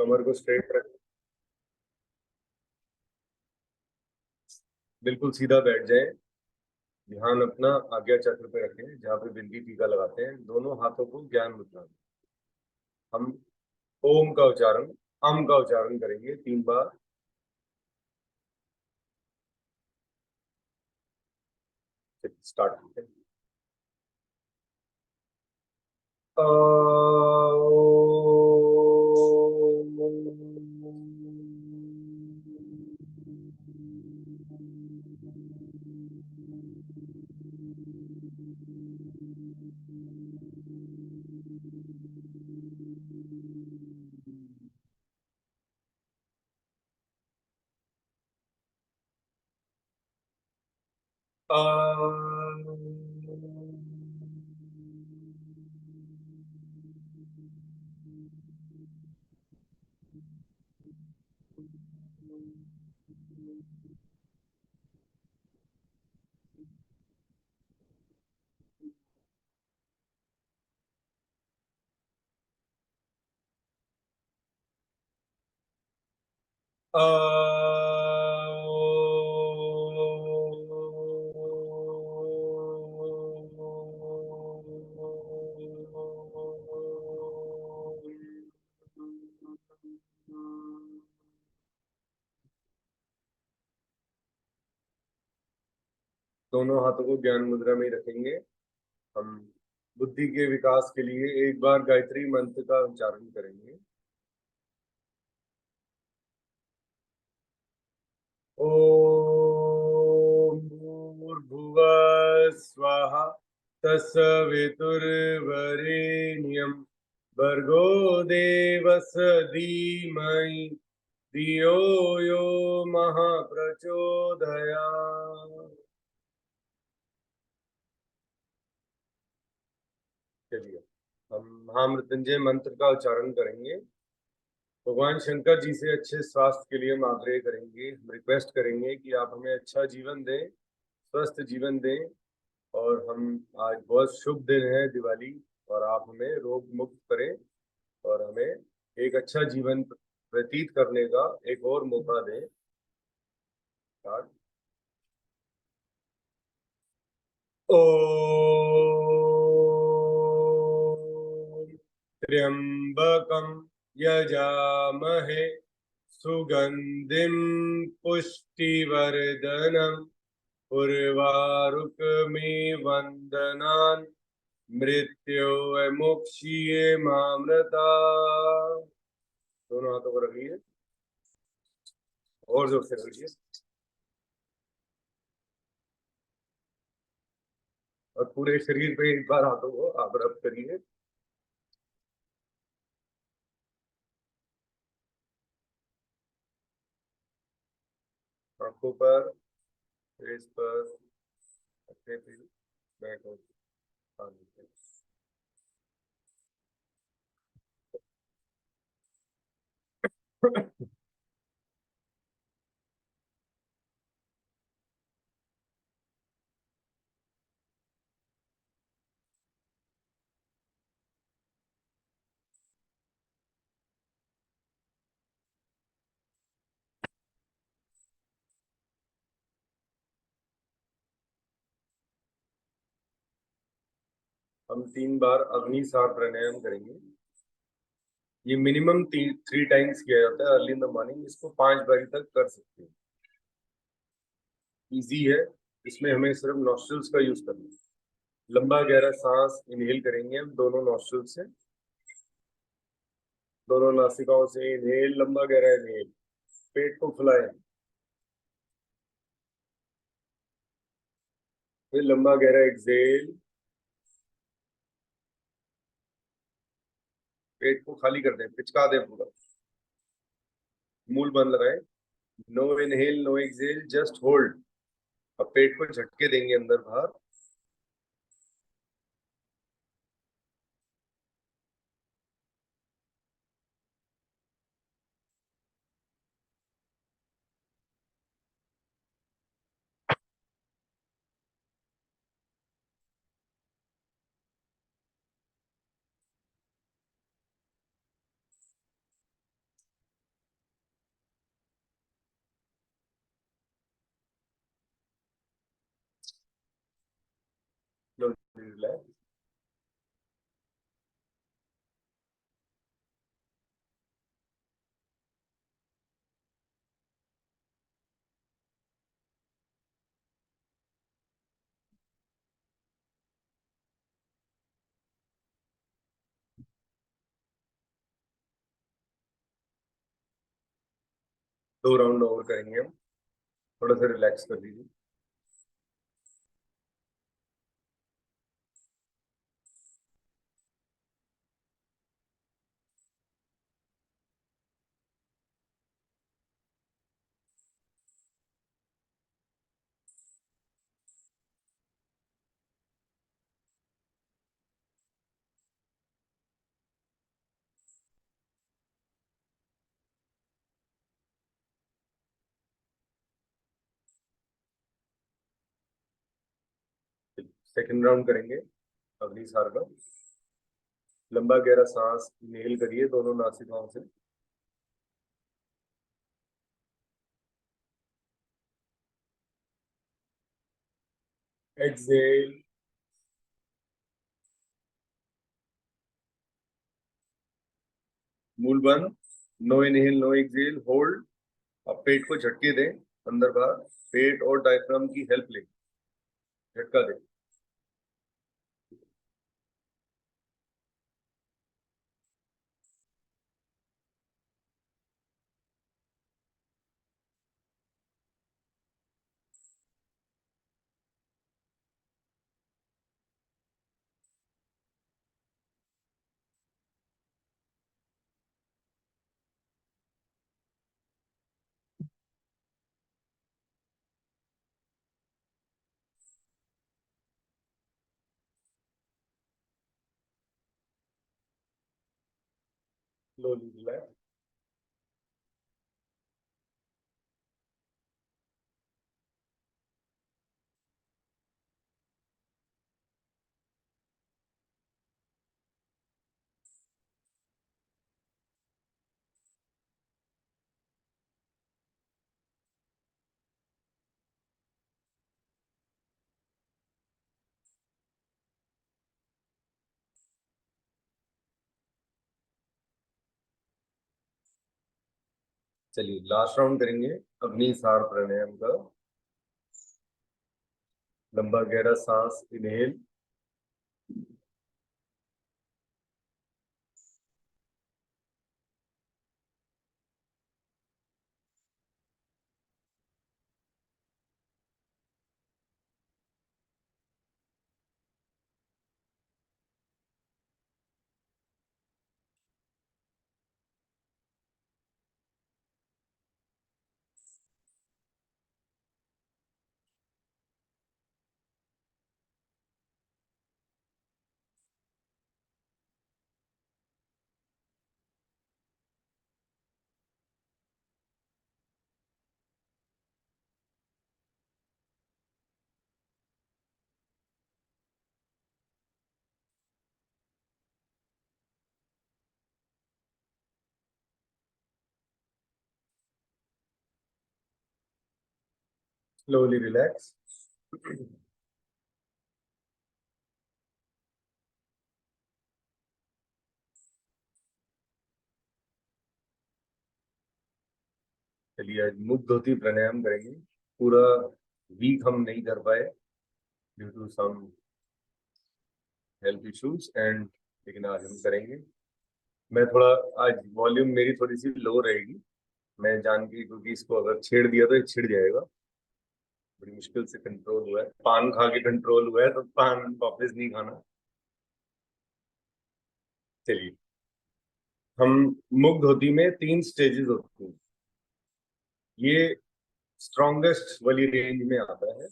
कमर को स्ट्रेट रख, बिल्कुल सीधा बैठ जाए। ध्यान अपना आज्ञा चक्र पे रखें, जहाँ पे बिंदी टीका लगाते हैं। दोनों हाथों को ज्ञान मुद्रा में हम ओम का उच्चारण, अम का उच्चारण करेंगे 3 बार। स्टार्ट करते हैं। दोनों हाथों को ज्ञान मुद्रा में ही रखेंगे। हम बुद्धि के विकास के लिए एक बार गायत्री मंत्र का उच्चारण करेंगे। ओम भूर्भुवः स्वः तत्सवितुर्वरेण्यं भर्गो देवस्य धीमहि धियो यो महाप्रचोदयात्। चलिए, हम महामृत्युंजय मंत्र का उच्चारण करेंगे। भगवान शंकर जी से अच्छे स्वास्थ्य के लिए हम आग्रह करेंगे, हम रिक्वेस्ट करेंगे कि आप हमें अच्छा जीवन दें, स्वस्थ जीवन दें। और हम आज बहुत शुभ दिन है दिवाली, और आप हमें रोग मुक्त करें और हमें एक अच्छा जीवन व्यतीत करने का एक और मौका दें। ओम त्र्यंबकं यजामहे सुगंधिं पुष्टिवर्धनम् उर्वारुकमिव वन्दनान् मृत्योर्मुक्षीये मामृतात्। दोनों हाथों को रखिए और जोर से रखिए, और पूरे शरीर पे एक बार हाथों को आप रब करिए। आंखों पर, फेस पर, अपने पे, बैक और आगे पे। हम 3 बार अग्नि सार प्राणायाम करेंगे। ये मिनिमम 3 टाइम्स किया जाता है अर्ली इन द मॉर्निंग। इसको 5 बारी तक कर सकते हैं। इजी है, इसमें हमें सिर्फ नॉस्ट्रल्स का यूज करना है। लंबा गहरा सांस इनहेल करेंगे हम दोनों नॉस्ट्रल से, दोनों नासिकाओं से इनहेल, लंबा गहरा इनहेल। पेट को फुलाएं, फिर लंबा गहरा एक्सहेल। पेट को खाली कर दें, पिचका दें पूरा, मूल बंद लगाएं। No inhale no exhale, just hold. अब पेट को झटके देंगे अंदर बाहर। रिलैक्स। दो राउंड और करेंगे हम, थोड़ा सा रिलैक्स कर लीजिए। सेकंड राउंड करेंगे अगली सार का। लंबा गहरा सांस इनहेल करिए दोनों नासिकाओं से। एक्सहेल। मूल बंद। No inhale no exhale, hold. अब पेट को झटके दें, अंदर बाहर। पेट और डायफ्राम की हेल्प लें, झटका दें। Slowly relax. चलिए लास्ट राउंड करेंगे अग्नि सार प्राणायाम का। लंबा गहरा सांस इनहेल। Slowly relax. चलिए आज मुख धोती प्राणायाम करेंगे। पूरा वीक हम नहीं कर पाए due to some health issues and, लेकिन आज हम करेंगे। मैं थोड़ा, आज वॉल्यूम मेरी थोड़ी सी लो रहेगी, मैं जान के, क्योंकि इसको अगर छेड़ दिया तो ये छिड़ जाएगा। बड़ी मुश्किल से कंट्रोल हुआ है, पान खा के कंट्रोल हुआ है, तो पान वापस नहीं खाना। चलिए, हम मुख धोती में 3 स्टेजेस होती हैं। ये स्ट्रॉन्गेस्ट वाली रेंज में आता है।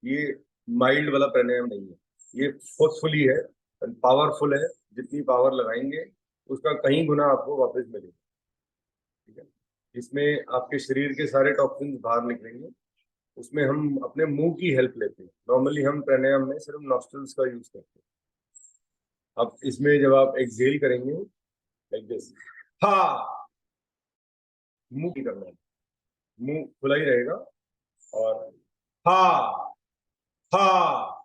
ये माइल्ड वाला प्राणायाम नहीं है, ये फोर्सफुली है, पावरफुल है। जितनी पावर लगाएंगे उसका कहीं गुना आपको वापस मिलेगा। ठीक है, इसमें आपके शरीर के सारे टॉक्सिन्स बाहर निकलेंगे। उसमें हम अपने मुंह की हेल्प लेते हैं। नॉर्मली हम प्राणायाम में सिर्फ नॉस्ट्रल्स का यूज करते हैं। अब इसमें जब आप एक्सहेल करेंगे लाइक दिस, हा, मुंह की करना है, मुंह खुला ही रहेगा। और हा, हा,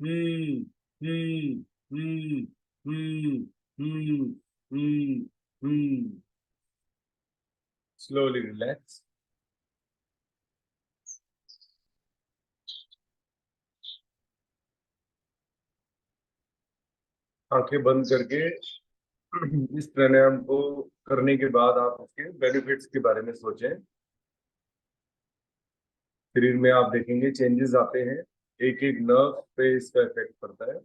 हम्म हम्म हम्म हम्म हम्म हम्म हम्म स्लोली रिलैक्स। आंखें बंद करके इस प्राणायाम को करने के बाद आप उसके बेनिफिट्स के बारे में सोचें। शरीर में आप देखेंगे चेंजेस आते हैं, एक एक नर्व पे इसका इफेक्ट पड़ता है।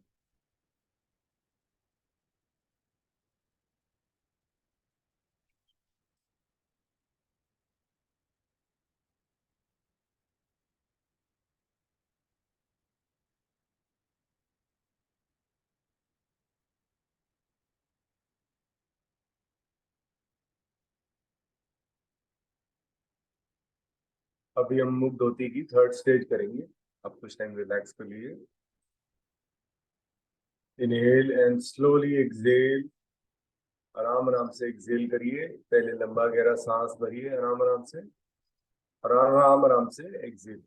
अभी हम मुख धोती की थर्ड स्टेज करेंगे। आप कुछ टाइम रिलैक्स कर लीजिए। Inhale and slowly exhale. आराम आराम से एक्सहेल करिए। पहले लंबा गहरा सांस भरिए आराम आराम से, और आराम आराम से एक्सहेल।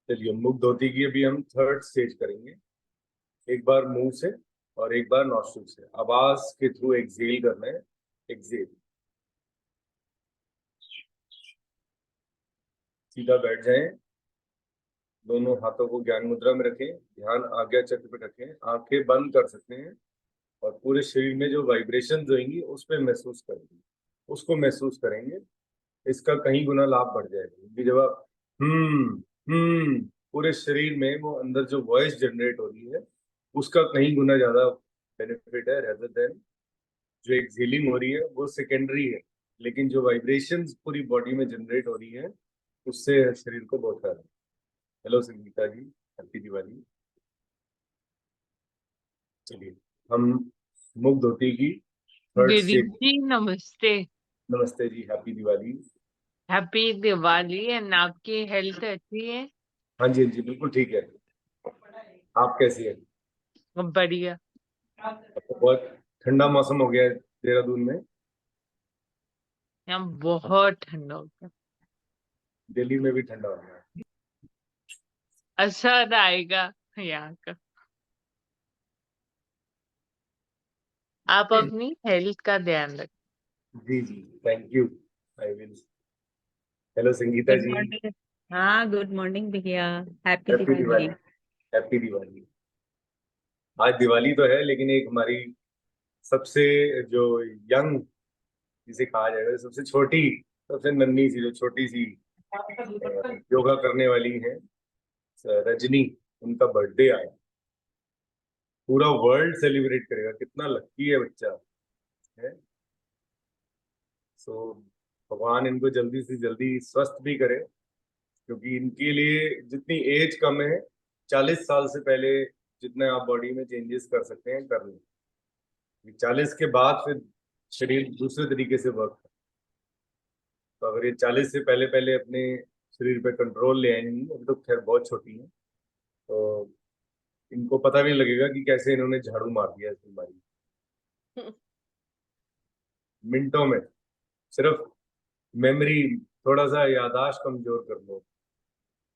चलिए, मुख धोती की अभी हम थर्ड स्टेज करेंगे। एक बार मुंह से और एक बार नॉस्ट्रिल से आवाज के थ्रू एक्सहेल करना है। एक्सहेल। सीधा बैठ जाएं। दोनों हाथों को ज्ञान मुद्रा में रखें। ध्यान आज्ञा चक्र पे रखें। आंखें बंद कर सकते हैं। और पूरे शरीर में जो वाइब्रेशन होंगी उस पर महसूस करेंगे, उसको महसूस करेंगे। इसका कहीं गुना लाभ बढ़ जाएगा, क्योंकि जब आप पूरे शरीर में वो अंदर जो वॉइस जनरेट हो रही है उसका कहीं गुना ज्यादा बेनिफिट है, रेदर देन जो एक्सहेलिंग हो रही है वो सेकेंडरी है। लेकिन जो वाइब्रेशंस पूरी बॉडी में जनरेट हो रही है उससे शरीर को बहुत फायदा है। हेलो संगीता जी, हैप्पी दिवाली। चलिए, हम मुख धोती की थर्ड दीदी स्टेज। जी नमस्ते। नमस्ते जी, happy Diwali. Happy Diwali. And आपकी हेल्थ अच्छी है? हाँ जी, हाँ जी, बिल्कुल ठीक है। आप कैसी हैं? बढ़िया। अब तो बहुत ठंडा मौसम हो गया है देहरादून में। यहाँ बहुत ठंडा हो गया। दिल्ली में भी ठंडा हो गया है। असर आएगा यहाँ का। आप अपनी हेल्थ का ध्यान रखें। जी जी, thank you. I will. Hello Sangeeta good जी। मॉर्निंग। हाँ, गुड मॉर्निंग भैया। Happy happy Diwali. Diwali. Happy Diwali. आज दिवाली तो है, लेकिन एक हमारी सबसे जो यंग, जिसे कहा जाएगा सबसे छोटी, सबसे नन्ही सी, जो छोटी सी योगा करने वाली है, रजनी, उनका बर्थडे आया। पूरा वर्ल्ड सेलिब्रेट करेगा। कितना लकी है बच्चा है। सो भगवान इनको जल्दी से जल्दी स्वस्थ भी करे, क्योंकि इनके लिए जितनी एज कम है, 40 साल से पहले जितने आप बॉडी में चेंजेस कर सकते हैं कर लें। 40 के बाद फिर शरीर दूसरे तरीके से वर्क। तो अगर ये 40 से पहले पहले अपने शरीर पे कंट्रोल ले आएंगी, अभी तो खैर बहुत छोटी है, तो इनको पता भी नहीं लगेगा कि कैसे इन्होंने झाड़ू मार दिया इस बीमारी। मिनटों में सिर्फ मेमोरी, थोड़ा सा याददाश्त कमजोर कर लो,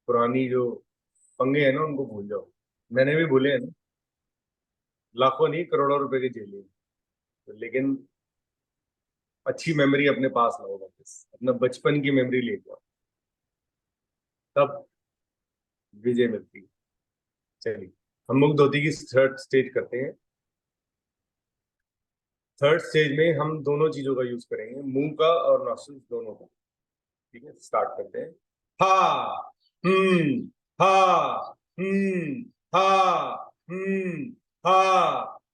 पुरानी जो पंगे हैं ना उनको भूल जाओ। मैंने भी भूले हैं ना, लाखों नहीं करोड़ों रुपए के झेले। तो लेकिन अच्छी मेमोरी अपने पास लाओ, वापस अपना बचपन की मेमोरी ले जाओ, तब विजय मिलती है। चलिए, हम मुख धोती की थर्ड स्टेज करते हैं। थर्ड स्टेज में हम दोनों चीजों का यूज करेंगे, मुंह का और नॉस्ट्रिल्स दोनों का। ठीक है, स्टार्ट करते हैं। हा हम्म हा हम्म हा हम्म हा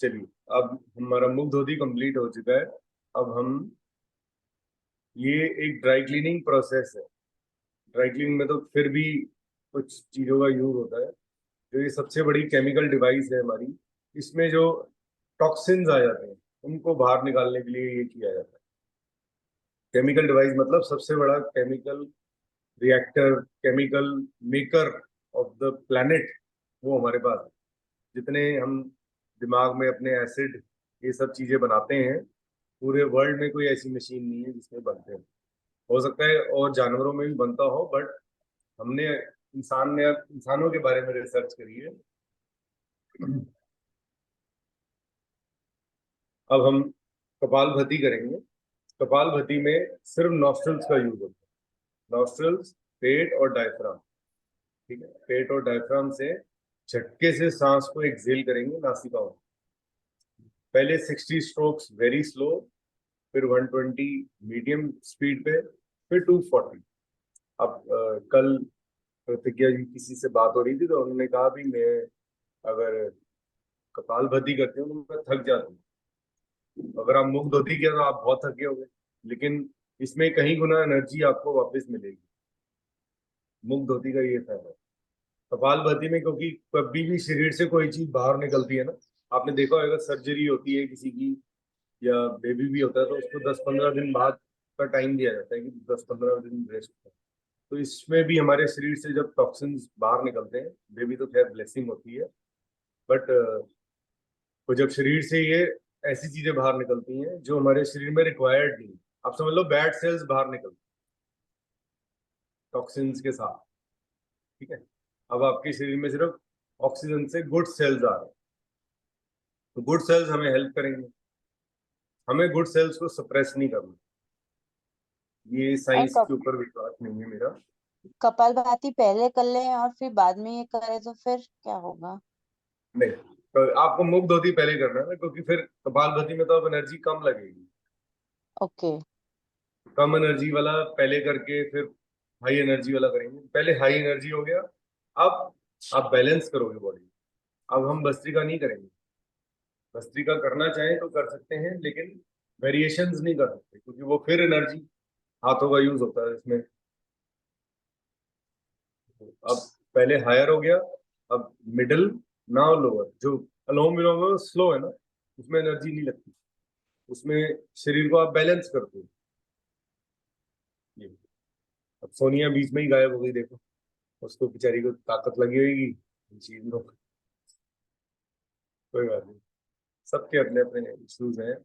चलिए, अब हमारा मुख धोती कंप्लीट हो चुका है। अब हम, ये एक ड्राई क्लीनिंग प्रोसेस है। ड्राई क्लीनिंग में तो फिर भी कुछ चीज़ों का यूज होता है। जो ये सबसे बड़ी केमिकल डिवाइस है हमारी, इसमें जो टॉक्सिन्स आ जाते हैं उनको बाहर निकालने के लिए ये किया जाता है। केमिकल डिवाइस मतलब सबसे बड़ा chemical reactor, chemical maker of the planet, वो हमारे पास है। जितने हम दिमाग में अपने एसिड, ये सब चीजें बनाते हैं, पूरे वर्ल्ड में कोई ऐसी मशीन नहीं है जिसमें बनते हैं। हो सकता है और जानवरों में भी बनता हो, बट हमने, इंसान ने अब इंसानों के बारे में रिसर्च करी है। अब हम कपालभाति करेंगे। कपालभाति में सिर्फ नॉस्ट्रल्स का यूज होता है। नॉस्ट्रल्स, पेट और डायफ्राम। ठीक है, पेट और डायफ्राम से झटके से सांस को एक्सेल करेंगे नासिका में। पहले 60 स्ट्रोक्स वेरी स्लो, फिर 120 मीडियम स्पीड पे, फिर 240। अब कल प्रतिज्ञा जी किसी से बात हो रही थी तो उन्होंने कहा भी मैं अगर कपालभाति करती हूँ तो मैं थक जाती हूँ। अगर आप मुख धोती किया तो आप बहुत थके होगे, लेकिन इसमें कहीं गुना एनर्जी आपको वापस मिलेगी। मुख धोती का ये फायदा है। कपालभाति में क्योंकि कभी भी शरीर से कोई चीज बाहर निकलती है ना, आपने देखा होगा सर्जरी होती है किसी की या बेबी भी होता है तो उसको 10-15 दिन बाद का टाइम दिया जाता है कि 10-15 दिन रेस्ट करो। तो इसमें भी हमारे शरीर से जब टॉक्सिन्स बाहर निकलते हैं, बेबी तो खैर ब्लेसिंग होती है, बट तो जब शरीर से ये ऐसी चीजें बाहर निकलती हैं जो हमारे शरीर में रिक्वायर्ड नहीं है, आप समझ लो बैड सेल्स बाहर निकलते हैं टॉक्सिन्स के साथ। ठीक है, अब आपके शरीर में सिर्फ ऑक्सीजन से गुड सेल्स आ रहे हैं, तो गुड सेल्स हमें हेल्प करेंगे। हमें गुड सेल्स को सप्रेस नहीं करना। ये और साइंस के ऊपर विश्वास नहीं है मेरा। कपालभाति पहले कर लें और फिर बाद में ये करें तो फिर क्या होगा? नहीं, तो आपको मुख धोती पहले करना है ना, क्योंकि फिर कपालभाति में तो अब एनर्जी कम लगेगी। ओके। कम एनर्जी वाला पहले करके फिर हाई एनर्जी वाला करेंगे। पहले हाई एनर्जी हो गया, अब आप बैलेंस करोगे बॉडी। अब हम भस्त्रिका नहीं करेंगे। भस्त्रिका करना चाहें तो कर सकते हैं, लेकिन वेरिएशंस नहीं कर सकते क्योंकि वो फिर एनर्जी, हाथों का यूज होता है इसमें। अब पहले हायर हो गया, अब मिडिल, नाउ लोअर। जो अलोम विलोम स्लो है ना, उसमें एनर्जी नहीं लगती, उसमें शरीर को आप बैलेंस करते हो। ये, अब सोनिया बीच में ही गायब हो गई, देखो उसको बेचारी को ताकत लगी होगी चीज में। कोई बात नहीं, सबके अपने अपने इश्यूज हैं।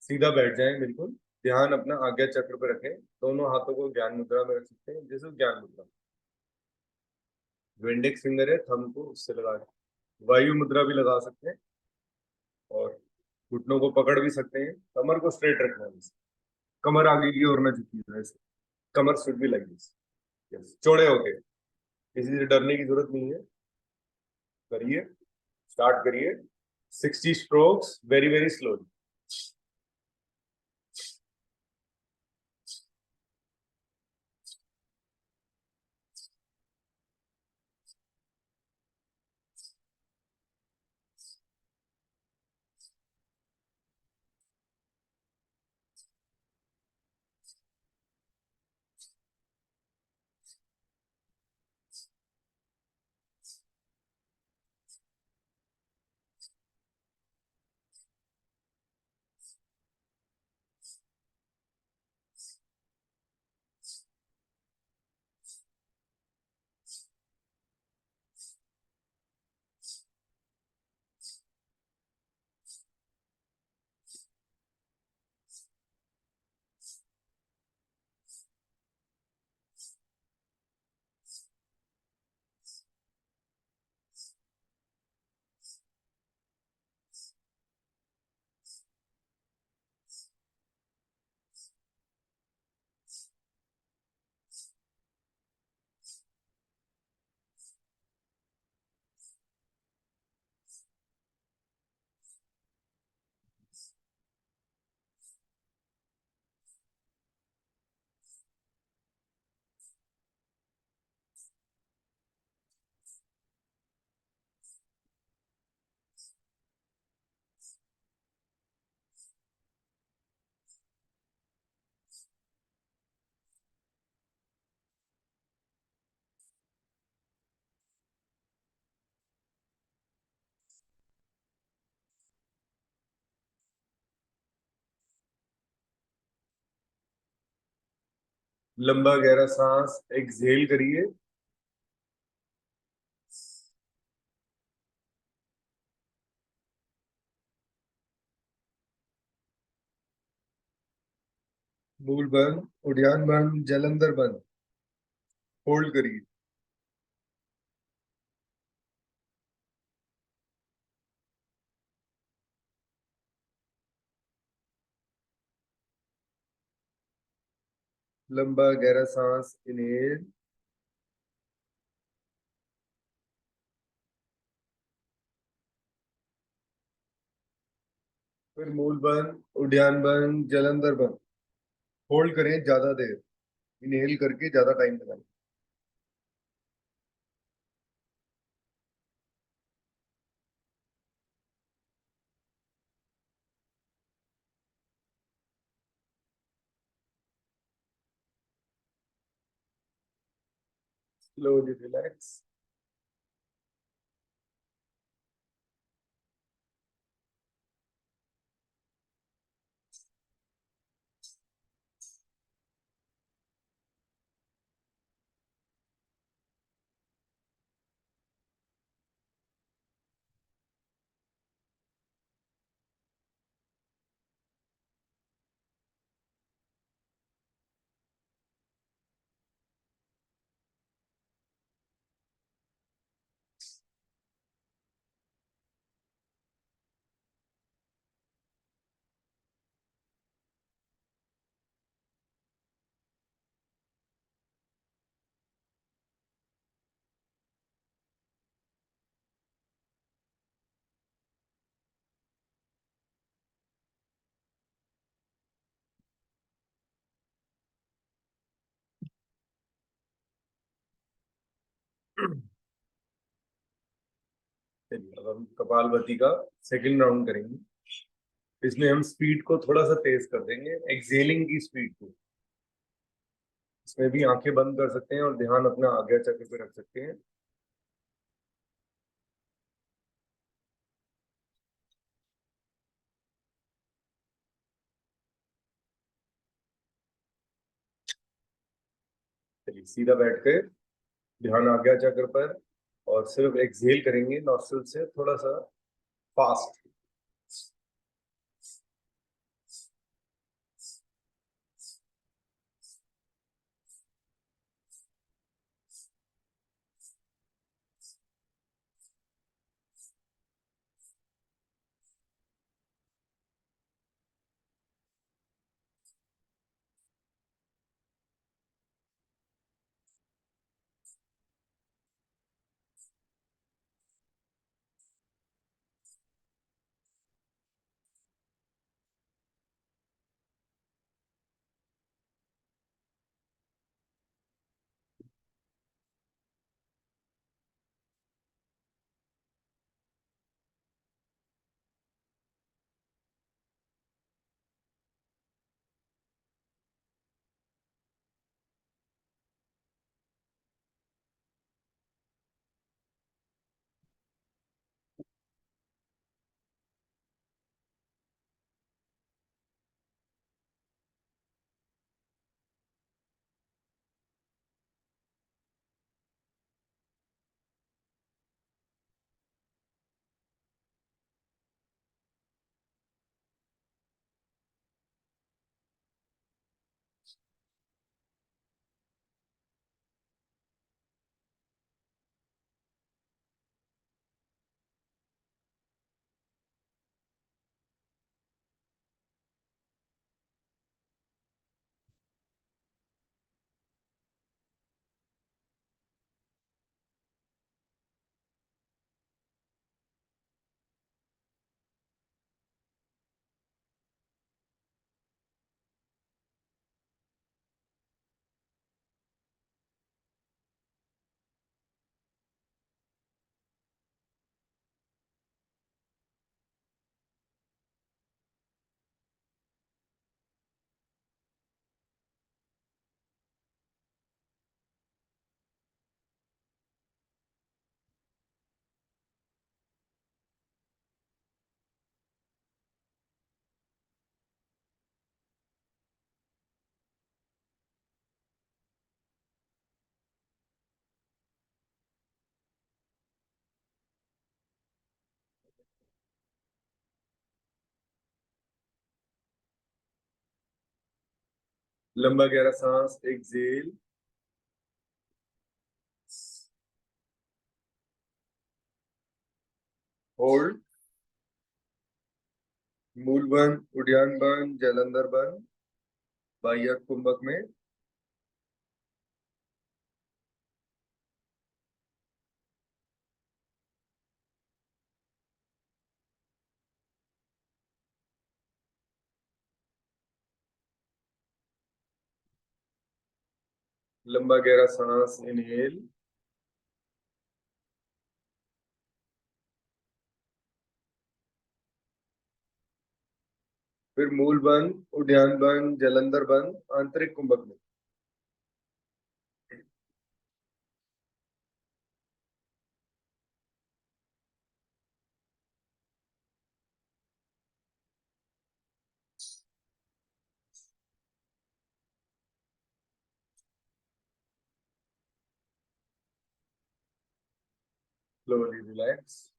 सीधा बैठ जाएं बिल्कुल, ध्यान अपना आज्ञा चक्र पे रखें। दोनों हाथों को ज्ञान मुद्रा में रख सकते हैं, जैसे ज्ञान मुद्रा। जो इंडेक्स फिंगर है थंब को उससे लगा वायु मुद्रा भी लगा सकते हैं, और घुटनों को पकड़ भी सकते हैं। कमर को स्ट्रेट रखना है बस। कमर आगे की ओर ना झुकी है ऐसे। कमर शुड भी लाइक दिस। यस, चौड़े होके, किसी से डरने की जरूरत नहीं है। करिए, स्टार्ट करिए। 60 स्ट्रोक्स वेरी वेरी स्लोली। लंबा गहरा सांस एक्सहेल करिए। मूल बंद, उद्यान बंद, जलंधर बंद। होल्ड करिए। लंबा गहरा सांस इनहेल। फिर मूल बंद, उद्यान बंद, जलंधर बंद। होल्ड करें ज्यादा देर। इनहेल करके ज्यादा टाइम लगाएं। Slowly relax. चलिए अब हम कपालभाति का सेकंड राउंड करेंगे। इसमें हम स्पीड को थोड़ा सा तेज कर देंगे, एक्सेलिंग की स्पीड को। इसमें भी आंखें बंद कर सकते हैं और ध्यान अपना आज्ञा चक्र पे रख सकते हैं। चलिए सीधा बैठ कर ध्यान आज्ञा चक्र पर और सिर्फ एक्सहेल करेंगे नॉस्ट्रिल से थोड़ा सा फास्ट। लंबा गहरा सांस, एक्सेल। होल्ड। मूल बंद, उद्यान बंद, जलंधर बंद, बाह्य कुंभक में। लंबा गहरा सांस, इनहेल। फिर मूल बंद, उद्यान बंद, जलंधर बंद, आंतरिक कुंभक में। Slowly relax.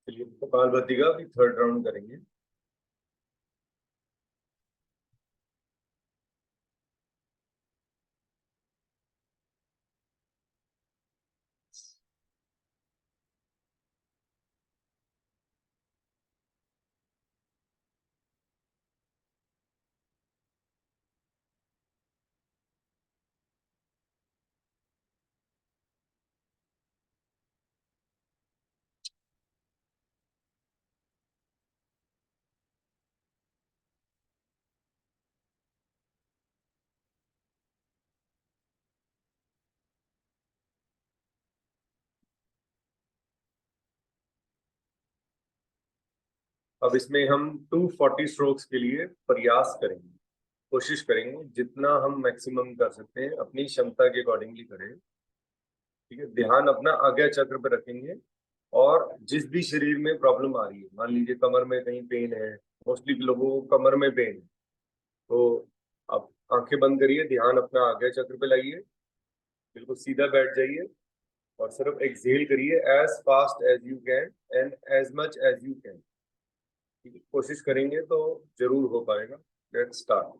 चलिए कपालभाति का भी थर्ड राउंड करेंगे। अब इसमें हम 240 स्ट्रोक्स के लिए प्रयास करेंगे, कोशिश करेंगे जितना हम मैक्सिमम कर सकते हैं अपनी क्षमता के अकॉर्डिंगली करें। ठीक है, ध्यान अपना आज्ञा चक्र पे रखेंगे और जिस भी शरीर में प्रॉब्लम आ रही है, मान लीजिए कमर में कहीं पेन है, मोस्टली लोगों को कमर में पेन है, तो आप आंखें बंद करिए, ध्यान अपना आज्ञा चक्र पे लाइए, बिल्कुल सीधा बैठ जाइए और सिर्फ एक्सहेल करिए as fast as you can and as much as you can. कोशिश करेंगे तो जरूर हो पाएगा। Let's start.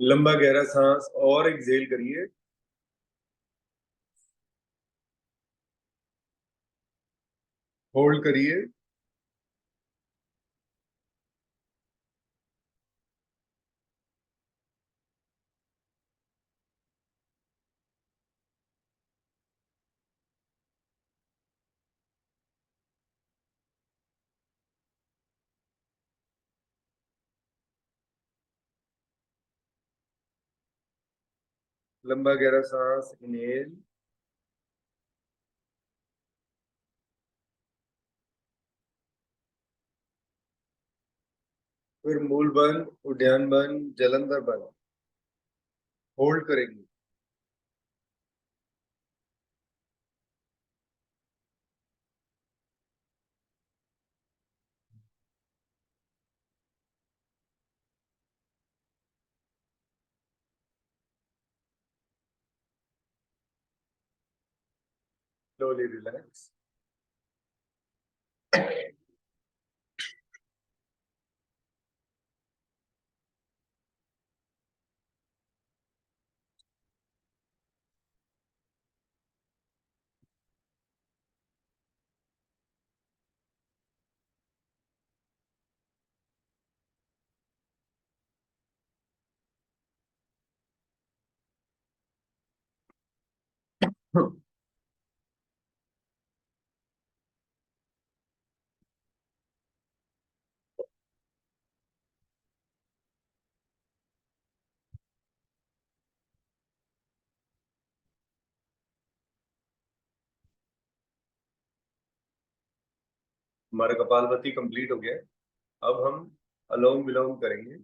लंबा गहरा सांस और एक्सेल करिए। होल्ड करिए। लंबा गहरा सांस इनहेल। फिर मूल बंद, उद्यान बंद, जलंधर बंद। होल्ड करेंगे। Slowly relax. हमारा कपालभाति कंप्लीट हो गया। अब हम अनुलोम विलोम करेंगे।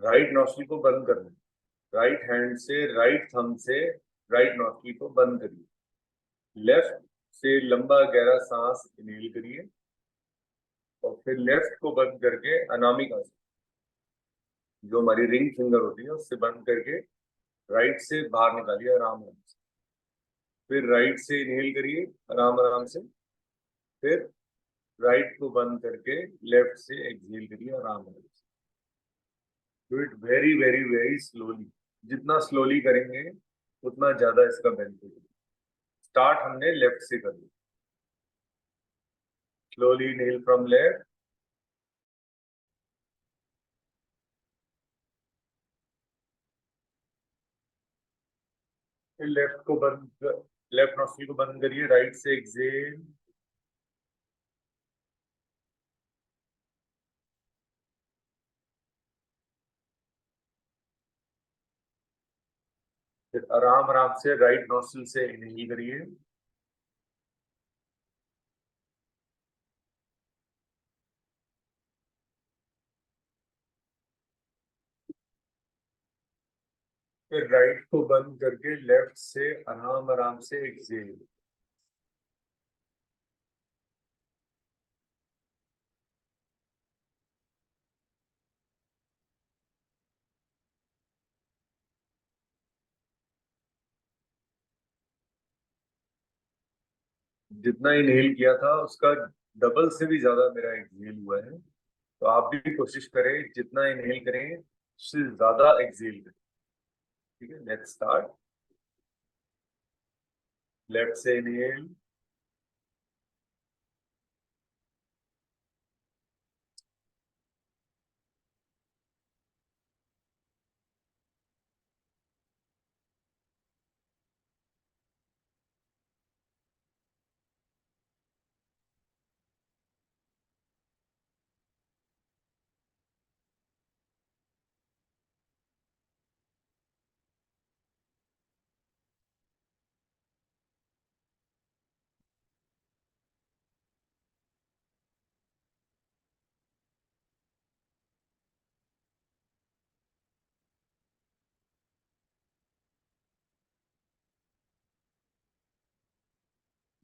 राइट नॉस्ट्रिल को बंद करना है। राइट हैंड से, राइट थंब से राइट नॉस्ट्रिल को बंद करिए। लेफ्ट से लंबा गहरा सांस इनहेल करिए और फिर लेफ्ट को बंद करके अनामिका से, जो हमारी रिंग फिंगर होती है, उससे बंद करके राइट से बाहर निकालिए आराम आराम से। फिर राइट से इनहेल करिए आराम आराम से। फिर राइट को बंद करके लेफ्ट से एक्सहेल करिए आराम आराम से। Do it very very very slowly. जितना स्लोली करेंगे उतना ज्यादा इसका बेनिफिट है। स्टार्ट हमने लेफ्ट से कर दिया। Slowly inhale from left. फिर लेफ्ट को बंद, लेफ्ट नॉस्ट्रिल को बंद करिए, राइट से एक्सहेल। फिर आराम आराम से राइट नॉस्ट्रिल से इनहेल करिए। फिर राइट को बंद करके लेफ्ट से आराम आराम से एक्सहेल। जितना इनहेल किया था उसका डबल से भी ज्यादा मेरा एक्सहेल हुआ है। तो आप भी कोशिश करें जितना इनहेल करें उससे ज्यादा एक्सहेल करें। ठीक है, लेट्स स्टार्ट। लेफ्ट से इनहेल।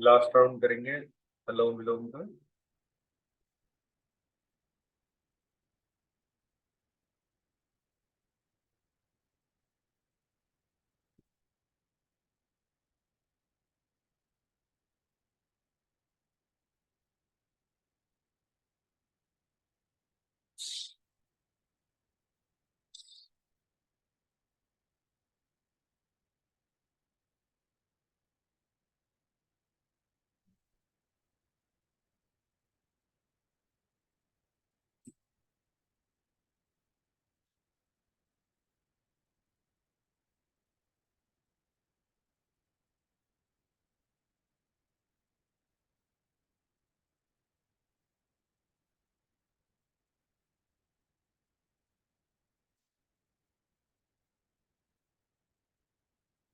लास्ट राउंड करेंगे अनुलोम विलोम का।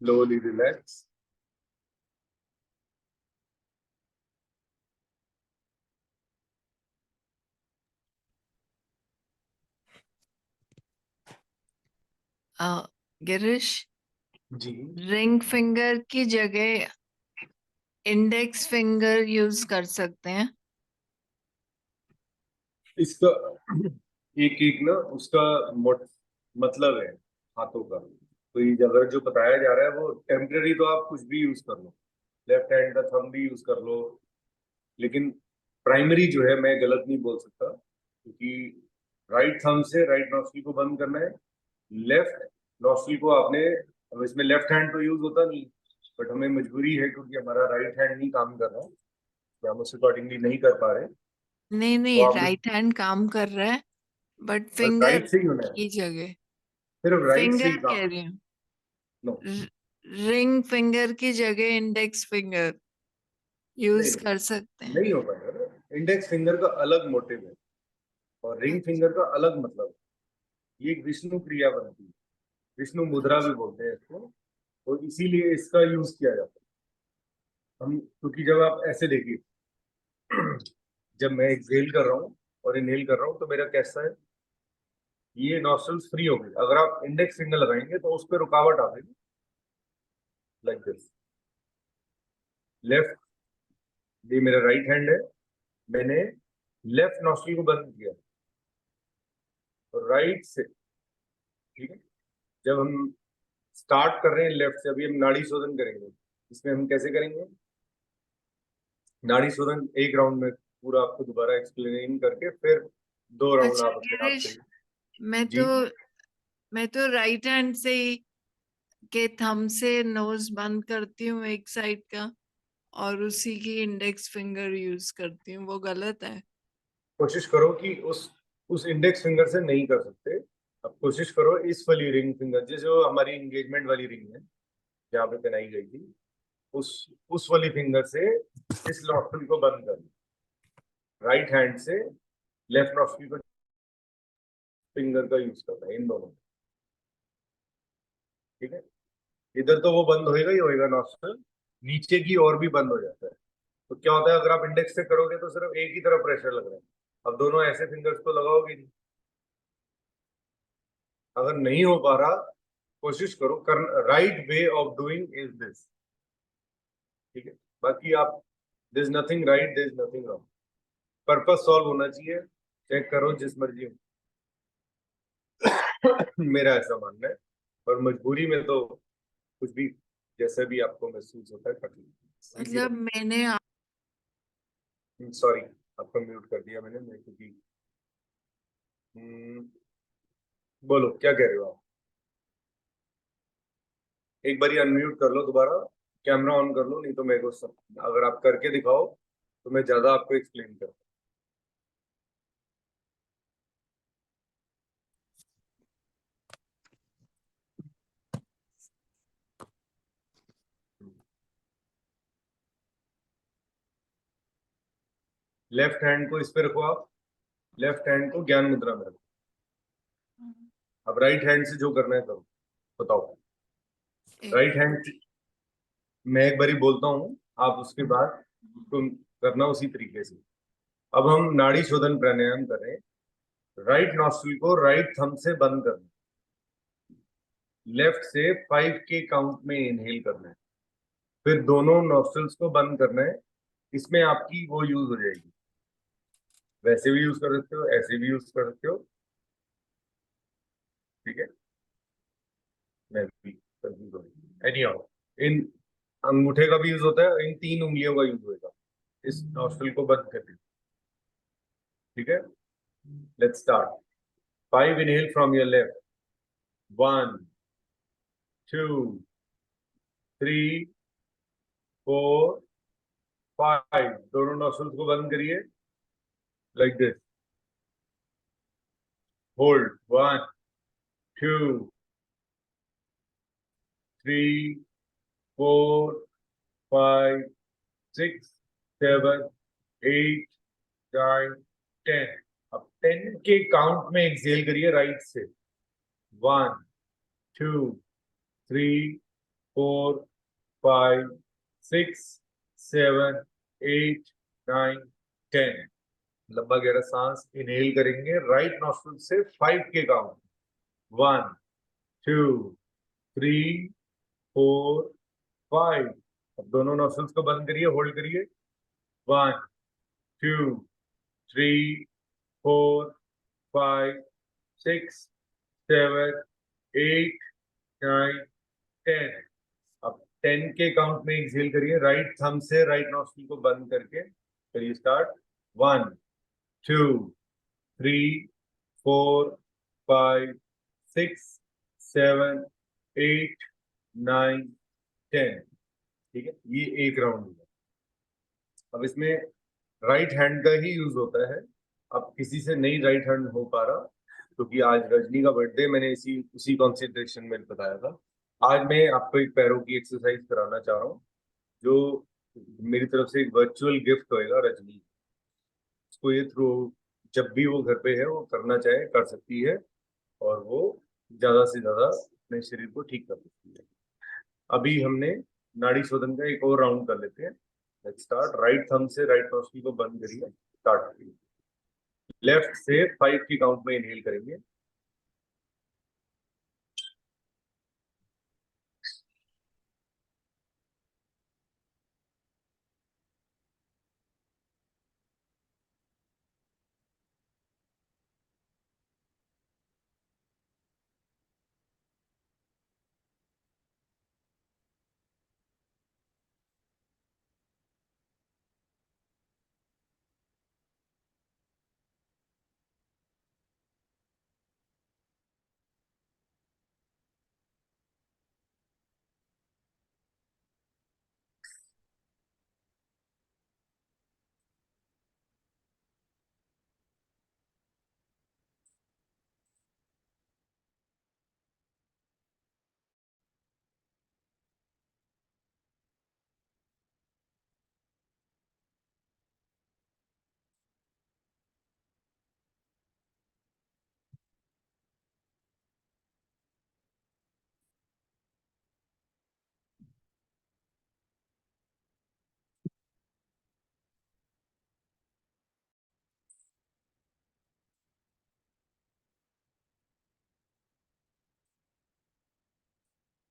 Slowly relax. गिरीश, जी, रिंग फिंगर की जगह इंडेक्स फिंगर यूज कर सकते हैं? इसका एक एक ना उसका मतलब है हाथों का। तो ये अगर जो बताया जा रहा है वो टेम्परेरी, तो आप कुछ भी यूज कर लो, लेफ्ट हैंड का थंब भी यूज कर लो, लेकिन प्राइमरी जो है मैं गलत नहीं बोल सकता, क्योंकि राइट थंब से राइट नॉस्ट्रिल को बंद करना है, लेफ्ट नॉस्ट्रिल को आपने, अब इसमें लेफ्ट हैंड तो यूज होता नहीं, बट हमें मजबूरी है क्योंकि हमारा राइट हैंड नहीं काम कर रहा, तो हम उस अकॉर्डिंगली नहीं कर पा रहे, नहीं तो नहीं, आप राइट हैंड काम कर रहा है, बट बस फिंगर राइट से ही होना है, की जगह सिर्फ राइट से ही फिंगर कह काम। रही हूँ। नो, रिंग फिंगर की जगह इंडेक्स फिंगर नहीं यूज नहीं, कर सकते हैं। नहीं हो पाएगा ना। इंडेक्स फिंगर का अलग मोटिव है और रिंग फिंगर का अलग मतलब है। ये एक विष्णु क्रिया बनती है, विष्णु मुद्रा भी बोलते हैं इसको, तो इसीलिए इसका यूज किया जाता है। हम क्योंकि जब आप ऐसे देखिए, जब मैं एक्सहेल कर रहा हूँ और इनहेल कर रहा हूँ तो मेरा कैसा है, ये नॉस्ट्रल्स फ्री हो गई। अगर आप इंडेक्स फिंगर लगाएंगे तो उस पर रुकावट आ गई, लाइक दिस। लेफ्ट, ये मेरा राइट हैंड है, मैंने लेफ्ट नॉस्ट्रल को बंद किया और राइट से, ठीक है। जब हम स्टार्ट कर रहे हैं लेफ्ट से, अभी हम नाड़ी शोधन करेंगे, इसमें हम कैसे करेंगे नाड़ी शोधन, एक राउंड में पूरा आपको दोबारा एक्सप्लेन करके फिर 2 राउंड अच्छा आप अपने हाथ गिरीश, से। मैं जी, तो मैं तो राइट हैंड से ही के थंब से नोज बंद करती हूँ एक साइड का, और उसी की इंडेक्स फिंगर यूज करती हूँ। वो गलत है? कोशिश करो कि उस इंडेक्स फिंगर से नहीं कर सकते। अब कोशिश करो इस वाली रिंग फिंगर, जैसे वो हमारी एंगेजमेंट वाली रिंग है जहाँ पे पहनाई गई थी, उस उस वाली फिंगर से इस नॉस्ट्रिल को बंद कर, राइट हैंड से लेफ्ट नॉस्ट्रिल को फिंगर का यूज करना है, इन दोनों, ठीक है। इधर तो वो बंद होएगा ही होएगा नॉस्ट्रिल, नीचे की और भी बंद हो जाता है। तो क्या होता है, अगर आप इंडेक्स से करोगे तो सिर्फ एक ही तरफ प्रेशर लग रहा है, अब दोनों ऐसे फिंगर्स को लगाओगे नहीं। अगर नहीं हो पा रहा, कोशिश करो कर, right way of doing is this, ठीक है। बाकी आप, this nothing right, this nothing wrong, purpose solve होना चाहिए, चेक करो जिस मर्जी हो। मेरा ऐसा मानना है, पर मजबूरी में तो कुछ भी जैसे भी आपको महसूस होता है कर मतलब लीजिए। मैंने सॉरी, आपको म्यूट कर दिया मैंने, मैं क्योंकि बोलो क्या कह रहे हो आप, एक बार अनम्यूट कर लो दोबारा, कैमरा ऑन कर लो, नहीं तो मेरे को सब, अगर आप करके दिखाओ तो मैं ज्यादा आपको एक्सप्लेन करूँ। लेफ्ट हैंड को इस पे रखो आप, लेफ्ट हैंड को ज्ञान मुद्रा में रखो। अब राइट हैंड से जो करना है करो, बताओ। राइट हैंड मैं एक बारी बोलता हूँ, आप उसके बाद तुम करना उसी तरीके से। अब हम नाड़ी शोधन प्राणायाम कर रहे हैं। राइट नॉस्ट्रिल को राइट थंब से बंद करना, लेफ्ट से 5 के काउंट में इनहेल करना है, फिर दोनों नॉस्ट्रिल्स को बंद करना है। इसमें आपकी वो यूज हो जाएगी, वैसे भी यूज कर सकते हो, ऐसे भी यूज कर सकते हो, ठीक है। मैं भी कंफ्यूज हो एनी हाउ, इन अंगूठे का भी यूज होता है, इन 3 उंगलियों का यूज होगा इस नॉस्ट्रिल को बंद करके, ठीक है। Let's start. 5 inhale from your left, 1 2 3 4 5, दोनों नॉस्ट्रिल्स को बंद करिए, लाइक दिस। होल्ड, 1 2 3 4 5 6 7 8 9 10। अब 10 के काउंट में एक्सेल करिए राइट से, 1 2 3 4 5 6 7 8 9 10। लंबा गहरा सांस इनहेल करेंगे राइट नॉस्ट्रिल से 5 के काउंट। 1 2 3 4 5। अब दोनों नॉस्ट्रिल्स को बंद करिए, होल्ड करिए। 1 2 3 4 5 6 7 8 9 10। अब 10 के काउंट में एक्सहेल करिए राइट थंब से राइट नॉस्ट्रिल को बंद करके। करिए स्टार्ट। 1 2 3 4 5 6 7 8 9 10। ठीक है, ये एक राउंड है। अब इसमें राइट हैंड का ही यूज होता है। अब किसी से नहीं राइट हैंड हो पा रहा, क्योंकि आज रजनी का बर्थडे, मैंने उसी कॉन्सेंट्रेशन में बताया था। आज मैं आपको एक पैरों की एक्सरसाइज कराना चाह रहा हूँ, जो मेरी तरफ से एक वर्चुअल गिफ्ट होएगा रजनी। उसको ये थ्रू जब भी वो घर पे है वो करना चाहे कर सकती है, और वो ज्यादा से ज्यादा अपने शरीर को ठीक कर सकती है। अभी हमने नाड़ी शोधन का एक और राउंड कर लेते हैं। Let's start. राइट थंब से राइट नोस्ट्रिल को बंद करिए। स्टार्ट करिए। लेफ्ट से 5 की काउंट में इनहेल करेंगे।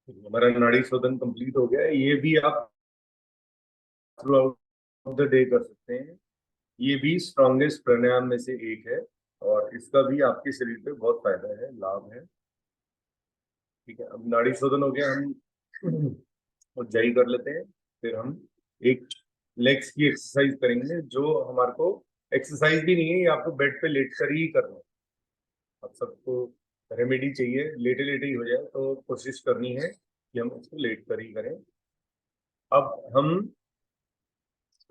हमारा नाड़ी शोधन कंप्लीट हो गया है। ये भी आप थ्रू आउट द डे कर सकते हैं। ये भी स्ट्रॉन्गेस्ट प्राणायाम में से एक है, और इसका भी आपके शरीर पे बहुत फायदा है, लाभ है। ठीक है, अब नाड़ी शोधन हो गया, हम उज्जाई कर लेते हैं। फिर हम एक लेग्स की एक्सरसाइज करेंगे, जो हमारे को एक्सरसाइज भी नहीं है, ये आपको बेड पे लेट कर ही करना है। आप सबको रेमेडी चाहिए, लेटे लेटे ही हो जाए, तो कोशिश करनी है कि हम उसको लेट कर ही करें। अब हम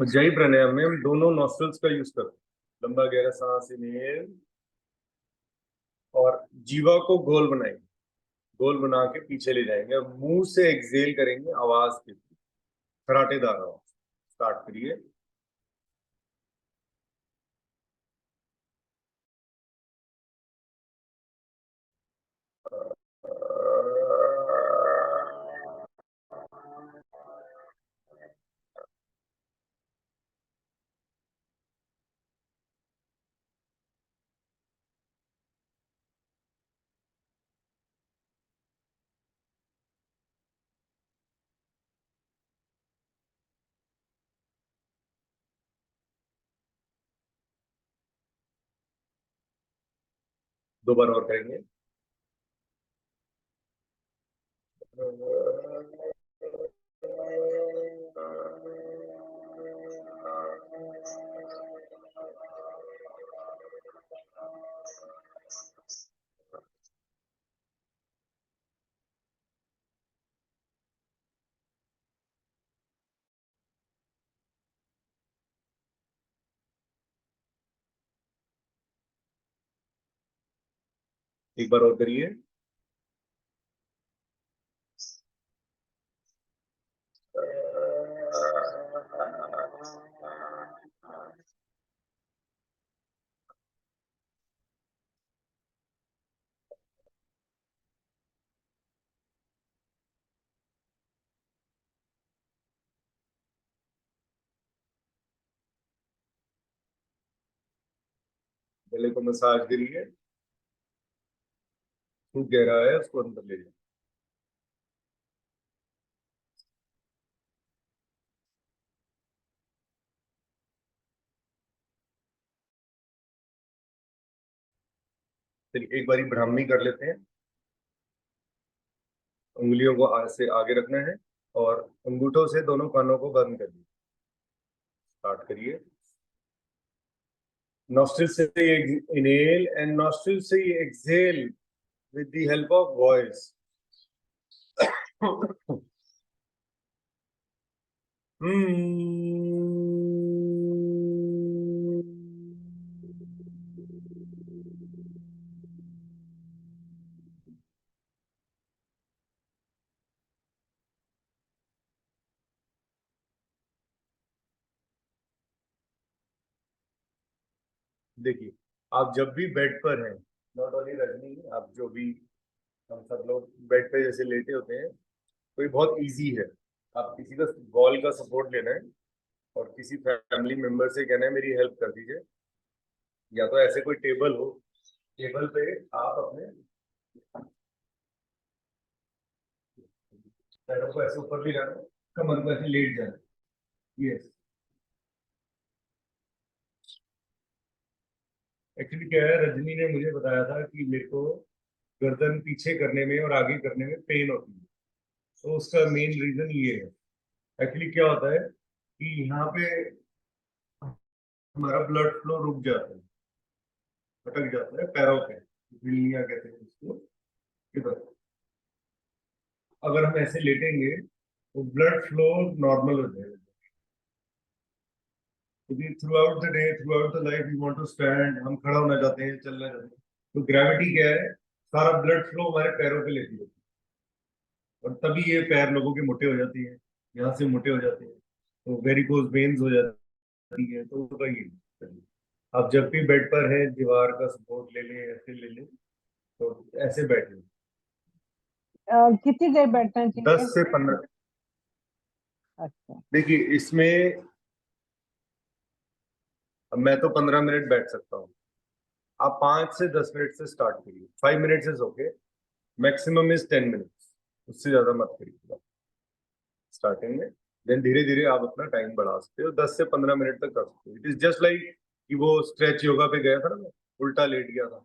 उज्जाई प्राणायाम में हम दोनों नॉस्ट्रल्स का यूज करते हैं। लंबा गहरा सांस इनहेल, और जीवा को गोल बनाएंगे, गोल बना के पीछे ले जाएंगे। अब मुंह से एक्सहेल करेंगे आवाज के, कराटेदार आवाज। स्टार्ट करिए। दो बार और करेंगे। एक बार और करिए। गले को मसाज करिए, सूख कह रहा है उसको अंदर ले जाए। चलिए एक बारी ब्राह्मी कर लेते हैं। उंगलियों को हाथ से आगे रखना है और अंगूठों से दोनों कानों को बंद कर दिए। स्टार्ट करिए। नॉस्ट्रिल से इनहेल एंड नॉस्ट्रिल से exhale with the help of voice. देखिए आप जब भी बेड पर हैं, नॉट ओनली रजनी, आप जो भी, हम सब लोग बेड पे जैसे लेटे होते हैं, तो ये बहुत इजी है। आप किसी का वॉल का सपोर्ट लेना है और किसी फैमिली मेंबर से कहना है मेरी हेल्प कर दीजिए, या तो ऐसे कोई टेबल हो, टेबल पे आप अपने पैरों को ऐसे ऊपर भी रखना, कमर को ऐसे लेट जाना। यस, एक्चुअली क्या है, रजनी ने मुझे बताया था कि मेरे को गर्दन पीछे करने में और आगे करने में पेन होती है, तो उसका मेन रीजन ये है। एक्चुअली क्या होता है कि यहाँ पे हमारा ब्लड फ्लो रुक जाता है, अटक जाता है पैरों पे, झिल्लियाँ कहते हैं उसको, इधर। अगर हम ऐसे लेटेंगे तो ब्लड फ्लो नॉर्मल हो जाएगा, क्योंकि throughout the day, throughout the life we want to stand, हम खड़ा होना चाहते हैं, चलना चाहते हैं, तो ग्रेविटी क्या है, सारा ब्लड फ्लो हमारे पैरों पे लेती है, और तभी ये पैर लोगों के मोटे हो जाती है, यहाँ से मोटे हो जाते हैं, तो वेरिकोज वेन्स हो जाती है। तो होगा ये, आप जब भी बेड पर हैं दीवार का सपोर्ट ले लें, ऐसे ले लें, तो ऐसे बैठे कितनी देर बैठना चाहिए? 10 से 15। अच्छा, देखिए इसमें अब मैं तो 15 मिनट बैठ सकता हूँ, आप 5 से 10 मिनट से स्टार्ट करिए। 5 minutes is okay, maximum is 10 minutes, उससे ज्यादा मत करिए स्टार्टिंग में। देन धीरे धीरे आप अपना टाइम बढ़ा सकते हो, 10 से 15 मिनट तक कर सकते हो। इट इज जस्ट लाइक कि वो स्ट्रेच योगा पे गया था ना, मैं उल्टा लेट गया था,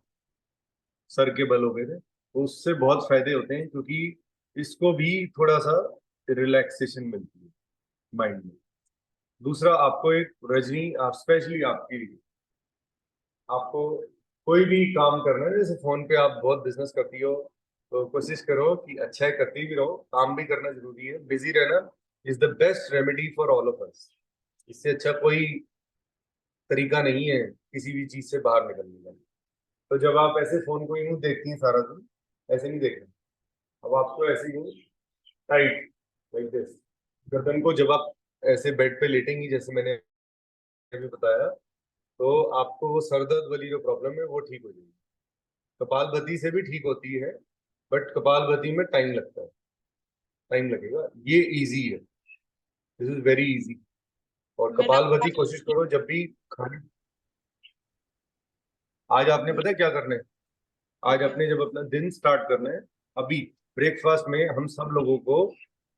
सर के बल हो गए थे, तो उससे बहुत फायदे होते हैं, क्योंकि इसको भी थोड़ा सा रिलैक्सेशन मिलती है माइंड में। दूसरा, आपको एक रजनी, आप स्पेशली आपके लिए, आपको कोई भी काम करना है, जैसे फोन पे आप बहुत बिजनेस करती हो, तो कोशिश करो कि अच्छा करती भी रहो, काम भी करना जरूरी है। बिजी रहना is the best remedy for all of us. इससे अच्छा कोई तरीका नहीं है किसी भी चीज से बाहर निकलने का। तो जब आप ऐसे फोन को यूं देखती हैं सारा दिन, ऐसे नहीं देखना, अब आपको ऐसे यूं टाइट, लाइक दिस, गर्दन को जब आप ऐसे बेड पे लेटेंगी, जैसे मैंने अभी बताया, तो आपको वो सर दर्द वाली जो प्रॉब्लम है वो ठीक हो जाएगी। कपालभाति से भी ठीक होती है, बट कपालभाति में टाइम लगता है, टाइम लगेगा। ये इजी है, दिस इज वेरी इजी। और कपालभाति कोशिश करो जब भी खाने, आज आपने पता है क्या करना है, आज आपने जब अपना दिन स्टार्ट करना है, अभी ब्रेकफास्ट में हम सब लोगों को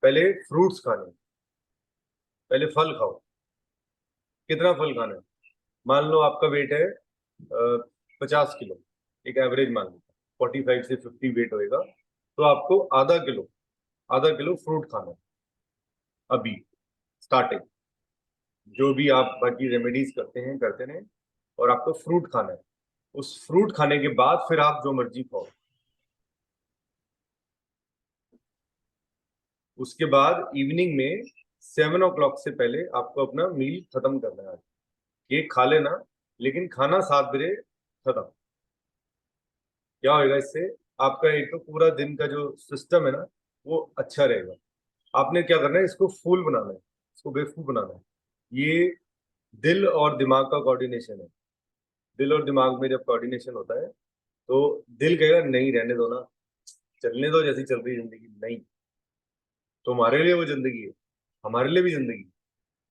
पहले फ्रूट्स खाने हैं, पहले फल खाओ। कितना फल खाना है? मान लो आपका वेट है 50 किलो, एक एवरेज मान लो 45 से 50 वेट होएगा, तो आपको आधा किलो फ्रूट खाना है अभी स्टार्टिंग। जो भी आप बाकी रेमेडीज करते रहें, और आपको फ्रूट खाना है। उस फ्रूट खाने के बाद फिर आप जो मर्जी खाओ। उसके बाद इवनिंग में 7 o'clock से पहले आपको अपना मील खत्म करना है। केक खा लेना, लेकिन खाना 7 बजे खत्म। क्या होगा इससे, आपका एक तो पूरा दिन का जो सिस्टम है ना, वो अच्छा रहेगा। आपने क्या करना है, इसको फूल बनाना है, इसको बेवकूफ बनाना है। ये दिल और दिमाग का कोऑर्डिनेशन है। दिल और दिमाग में जब कोऑर्डिनेशन होता है, तो दिल कहेगा नहीं रहने दो ना, चलने दो जैसी चल रही जिंदगी। नहीं, तुम्हारे लिए वो जिंदगी है, हमारे लिए भी जिंदगी।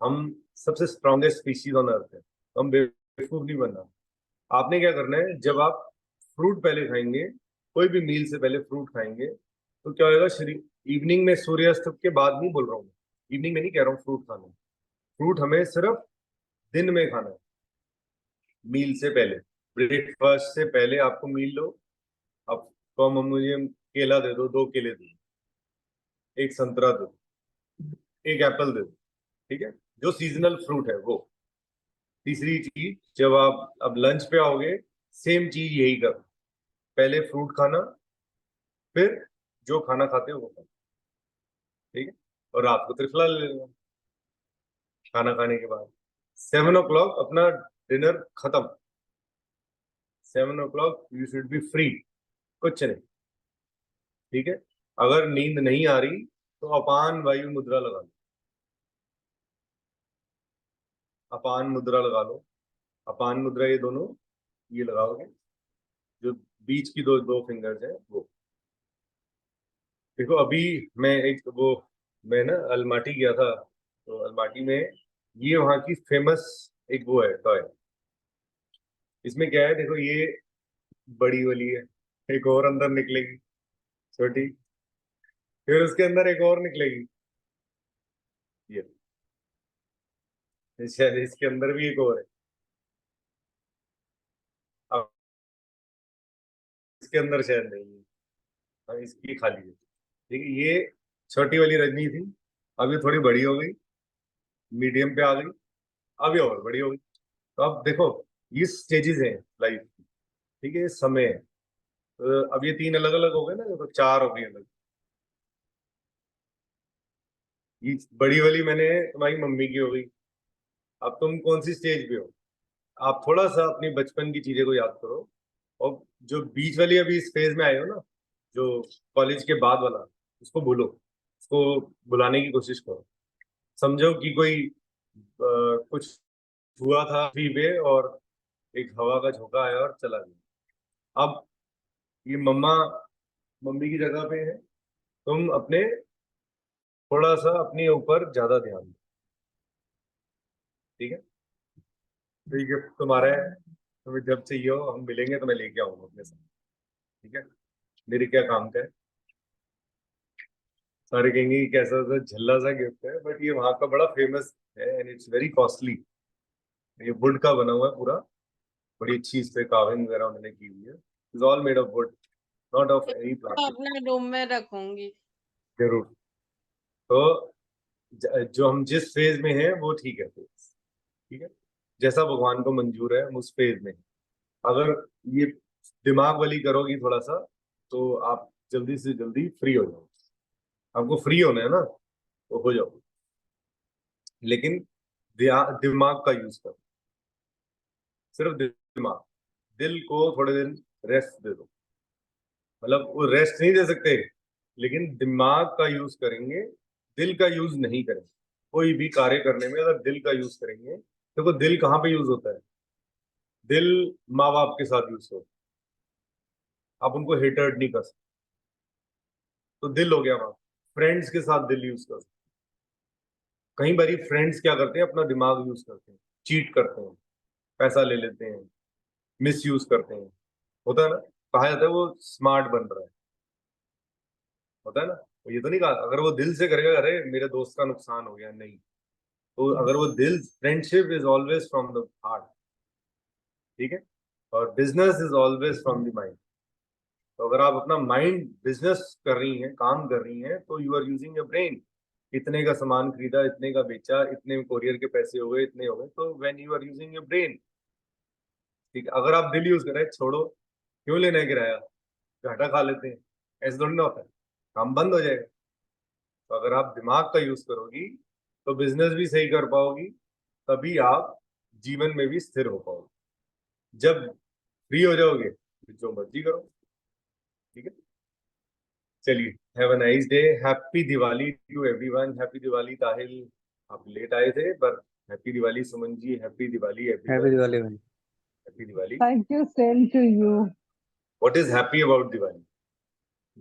हम सबसे स्ट्रॉन्गेस्ट स्पीशीज ऑन अर्थ है, तो हम बेवकूफ नहीं बनना। आपने क्या करना है, जब आप फ्रूट पहले खाएंगे, कोई भी मील से पहले फ्रूट खाएंगे, तो क्या होगा, शरीर इवनिंग में, सूर्यास्त के बाद नहीं बोल रहा हूँ, इवनिंग में नहीं कह रहा हूँ फ्रूट खाना, फ्रूट हमें सिर्फ दिन में खाना है, मील से पहले, ब्रेकफास्ट से पहले आपको मील लो। अब तो मुझे केला दे दो, 2 केले दे दो, 1 संतरा दे दो, 1 एप्पल दे दो, ठीक है, जो सीजनल फ्रूट है वो। तीसरी चीज, जब आप अब लंच पे आओगे, सेम चीज यही कर, पहले फ्रूट खाना, फिर जो खाना खाते हो वो खाना, ठीक है, और रात को त्रिफला ले लेना खाना खाने के बाद। 7 o'clock अपना डिनर खत्म, 7 o'clock you should be free, कुछ नहीं, ठीक है। अगर नींद नहीं आ रही तो अपान वायु मुद्रा लगा लो, अपान मुद्रा लगा लो। अपान मुद्रा ये दोनों, ये लगाओगे, जो बीच की दो दो फिंगर्स है वो। देखो अभी मैं ना अलमाटी गया था, तो अलमाटी में ये वहाँ की फेमस एक वो है टॉय। इसमें क्या है, देखो ये बड़ी वाली है, एक और अंदर निकलेगी छोटी, फिर उसके अंदर एक और निकलेगी, ये शायद इसके अंदर भी एक और है, अब इसके अंदर शायद नहीं है, हाँ इसकी खाली है, ठीक है। ये छोटी वाली रजनी थी, अब ये थोड़ी बड़ी हो गई, मीडियम पे आ गई, अब ये और बड़ी हो गई। तो अब देखो ये स्टेजेस हैं लाइफ की, ठीक है, ये समय है। तो अब ये 3 अलग अलग हो गए ना, तो 4 हो गई अलग। ये बड़ी वाली मैंने तुम्हारी मम्मी की हो गई। अब तुम कौन सी स्टेज पे हो, आप थोड़ा सा अपनी बचपन की चीजें को याद करो, और जो बीच वाली अभी इस फेज में आए हो ना, जो कॉलेज के बाद वाला, उसको भूलो, उसको बुलाने की कोशिश करो। समझो कि कोई कुछ हुआ था फ्रीवे, और एक हवा का झोंका आया और चला गया। अब ये मम्मी की जगह पे है, तुम अपने थोड़ा सा अपने ऊपर ज्यादा ध्यान दो, ठीक है। तो ये गिफ्ट तुम्हारा है, तुम्हें जब चाहिए हो हम मिलेंगे तो मैं लेके आऊंगा अपने साथ, ठीक है। मेरे क्या काम का है, सारे कहेंगे कि कैसा सा झल्ला सा गिफ्ट है, बट ये वहाँ का बड़ा फेमस है एंड इट्स वेरी कॉस्टली। ये वुड का बना हुआ है पूरा, बड़ी अच्छी इस पे कार्विंग वगैरह उन्होंने की हुई है, it's all made of would, not of any तो प्लास्टिक। अपने रूम में रखूंगी। जरूर। तो जो हम जिस फेज में हैं वो ठीक है फेज, ठीक है, जैसा भगवान को मंजूर है हम उस फेज में हैं। अगर ये दिमाग वाली करोगी थोड़ा सा, तो आप जल्दी से जल्दी फ्री हो जाओ। आपको फ्री होना है ना, तो हो जाओ, लेकिन दिमाग का यूज करो, सिर्फ दिमाग। दिल को थोड़े दिन रेस्ट दे दो, मतलब वो रेस्ट नहीं दे सकते, लेकिन दिमाग का यूज करेंगे, दिल का यूज नहीं करेंगे। कोई भी कार्य करने में अगर दिल का यूज करेंगे, देखो दिल कहाँ पे यूज होता है, दिल माँ बाप के साथ यूज होता है, आप उनको हेटर्ड नहीं कर सकते, तो दिल हो गया वहां। फ्रेंड्स के साथ दिल यूज कर सकते, कई बारी फ्रेंड्स क्या करते हैं, अपना दिमाग यूज करते हैं, चीट करते हैं, पैसा ले लेते हैं, मिस यूज करते हैं, होता है ना, कहा जाता है वो स्मार्ट बन रहा है, होता है ना। तो ये तो नहीं कहा, अगर वो दिल से करेगा अरे मेरे दोस्त का नुकसान हो गया, नहीं, तो अगर वो दिल, friendship is always from the heart, ठीक है, और business is always from the mind. तो अगर आप अपना माइंड बिजनेस कर रही हैं, काम कर रही हैं, तो you are using your brain. इतने का सामान खरीदा, इतने का बेचा, इतने कोरियर के पैसे हो गए, इतने हो गए, तो when you are using your brain, ठीक है। अगर आप दिल यूज कर रहे हैं, छोड़ो, क्यों लेना है किराया, घाटा खा लेते हैं, ऐसे थोड़ी ना होता है, काम बंद हो जाएगा। तो अगर आप दिमाग का यूज करोगी, तो बिजनेस भी सही कर पाओगी, तभी आप जीवन में भी स्थिर हो पाओगे। जब फ्री हो जाओगे तो जो मर्जी करो, ठीक है। चलिए, have a nice day, happy Diwali to everyone. Happy Diwali Tahil, आप लेट आए थे, पर happy Diwali Suman ji, happy Diwali happy everyone, Diwali भाई। Happy Diwali. Thank you, same to you. What is happy about Diwali?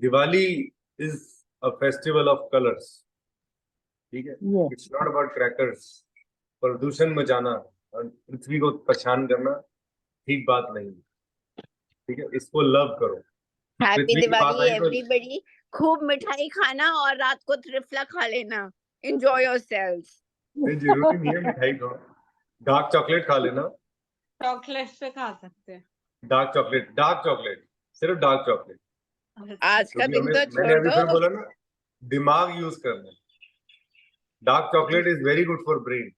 Diwali is a festival of colours, ठीक है। Yes. It's not about crackers, प्रदूषण मचाना और पृथ्वी को परेशान करना, ठीक बात नहीं है, ठीक है, इसको लव करो। हैप्पी पृथ्वी की बात दिवाली आई तो एवरीबॉडी। खूब मिठाई खाना और रात को त्रिफला खा लेना। Enjoy yourselves. नहीं, जरूरी नहीं है मिठाई खाओ, डार्क चॉकलेट खा लेना। चॉकलेट पे खा सकते हैं। डार्क चॉकलेट, सिर्फ डार्क चॉकलेट। आज का क्योंकि दिन तो मैंने छोड़ अभी फिर दो। बोला ना, दिमाग यूज करना। Dark chocolate is very good for brain,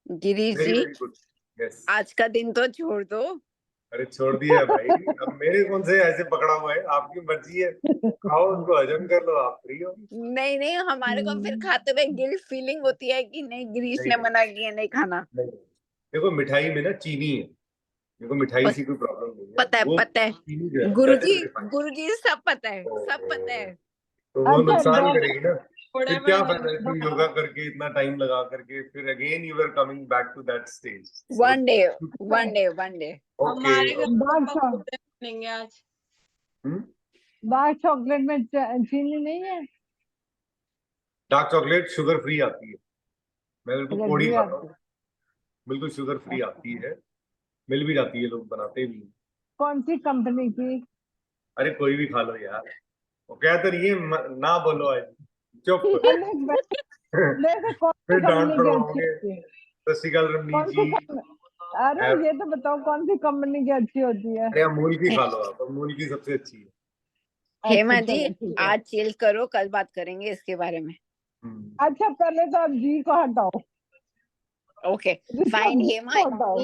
Girish very ji, very good. Yes, आज का दिन तो छोड़ दो। अरे छोड़ दिया है भाई, अब मेरे कौन से ऐसे पकड़ा हुआ है, आपकी मर्जी है, खाओ उनको, हजम कर लो, आप फ्री हो। नहीं नहीं, हमारे को फिर खाते हुए गिल्ट फीलिंग होती है कि नहीं, गिरीश ने नहीं। मना किया नहीं खाना। नहीं, देखो मिठाई में ना चीनी है, देखो मिठाई बस से कोई प्रॉब्लम नहीं है, पता है, वो पता है चीनी जो है, that is refined। गुरुजी सब पता है, सब पता है। तो वो अच्छा, नुकसान डॉग- करेगी ना, थोड़े फिर क्या महीने फायदा इतना योगा करके, इतना टाइम लगा करके, फिर again you are coming back to that stage. One day one day one day. हमारे ओके, घर डार्क पर चॉकलेट पकौड़े बनेंगे आज। डार्क चॉकलेट में चीनी नहीं है? डार्क चॉकलेट शुगर फ्री आती है, मैं बिल्कुल अच्छा, कोड़ी ये खाता आती हूँ, बिल्कुल शुगर फ्री आती है, मिल भी जाती है, लोग बनाते भी हैं। कौन सी कंपनी की? अरे कोई भी खा लो यार, वो कहते नहीं है ना बोलो आज, चुप। देखो कौन फिर सी डांट कंपनी की अच्छी पड़वाओगे। होती है? सत श्री अकाल रमनीत कौन सी जी। अरे ये तो बताओ कौन सी कंपनी की अच्छी होती है? अरे अमूल की खा लो आप, अमूल की सबसे अच्छी है। हेमा अच्छा, जी, चलो, ठीक है। आज चिल करो, कल बात करेंगे इसके बारे में। अच्छा, पहले तो आप जी को हटाओ। ओके ऋषभ फाइन जी हेमा, को हटाओ।